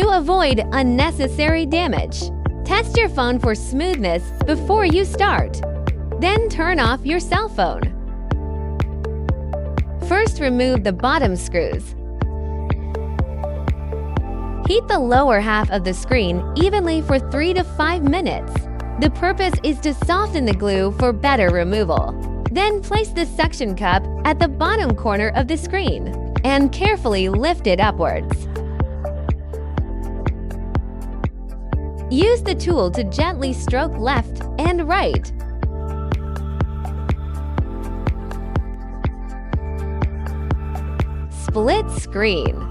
to avoid unnecessary damage. Test your phone for smoothness before you start. Then turn off your cell phone. First, remove the bottom screws. Heat the lower half of the screen evenly for 3 to 5 minutes. The purpose is to soften the glue for better removal. Then place the suction cup at the bottom corner of the screen and carefully lift it upwards. Use the tool to gently stroke left and right. Split screen.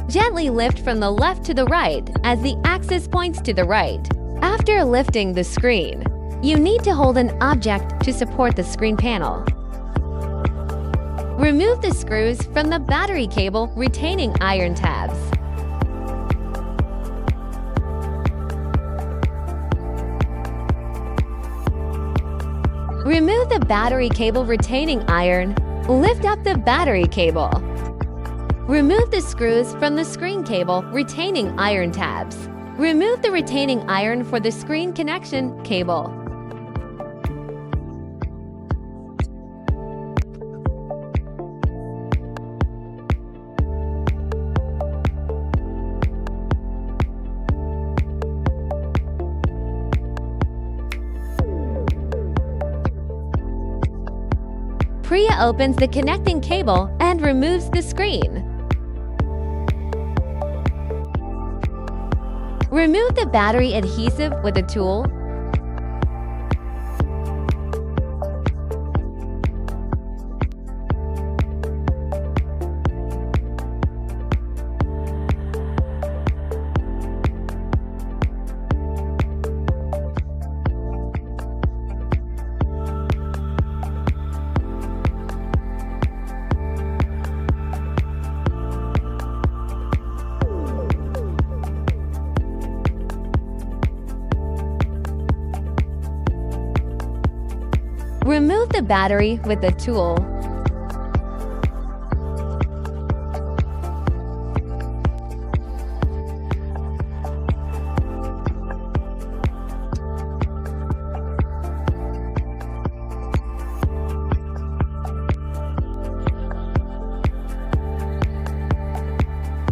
Gently lift from the left to the right as the axis points to the right. After lifting the screen, you need to hold an object to support the screen panel. Remove the screws from the battery cable retaining iron tabs. Remove the battery cable retaining iron. Lift up the battery cable. Remove the screws from the screen cable retaining iron tabs. Remove the retaining iron for the screen connection cable. Priya opens the connecting cable and removes the screen. Remove the battery adhesive with a tool. Remove the battery with a tool.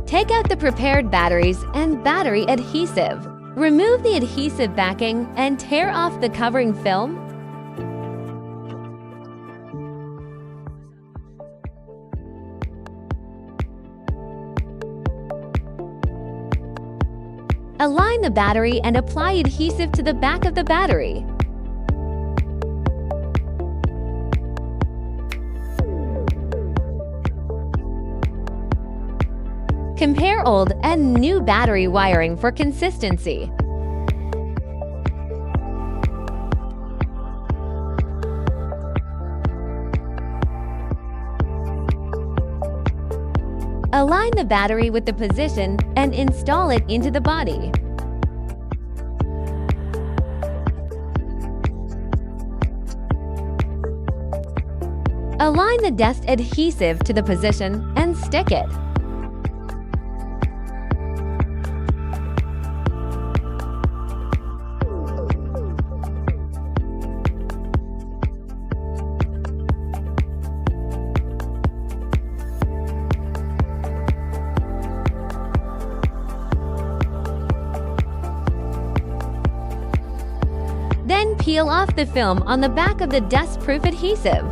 Take out the prepared batteries and battery adhesive. Remove the adhesive backing and tear off the covering film. Align the battery and apply adhesive to the back of the battery. Compare old and new battery wiring for consistency. Align the battery with the position and install it into the body. Align the dust adhesive to the position and stick it. Then peel off the film on the back of the dust-proof adhesive.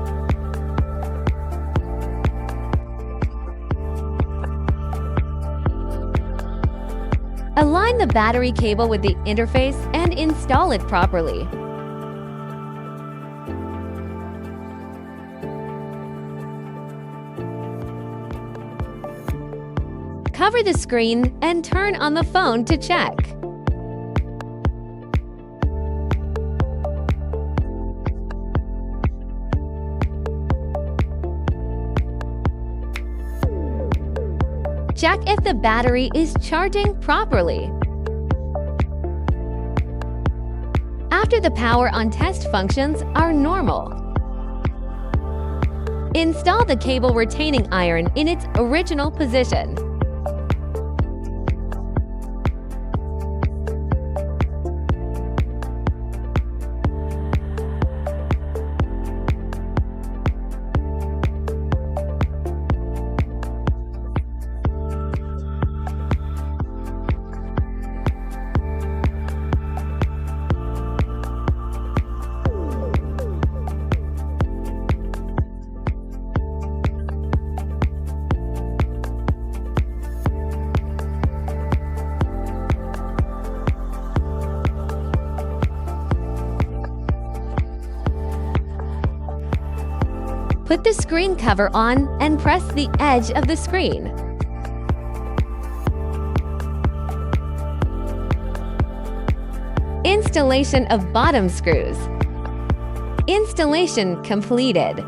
Align the battery cable with the interface and install it properly. Cover the screen and turn on the phone to check. Check if the battery is charging properly. After the power on test functions are normal. Install the cable retaining iron in its original position. Put the screen cover on and press the edge of the screen. Installation of bottom screws. Installation completed.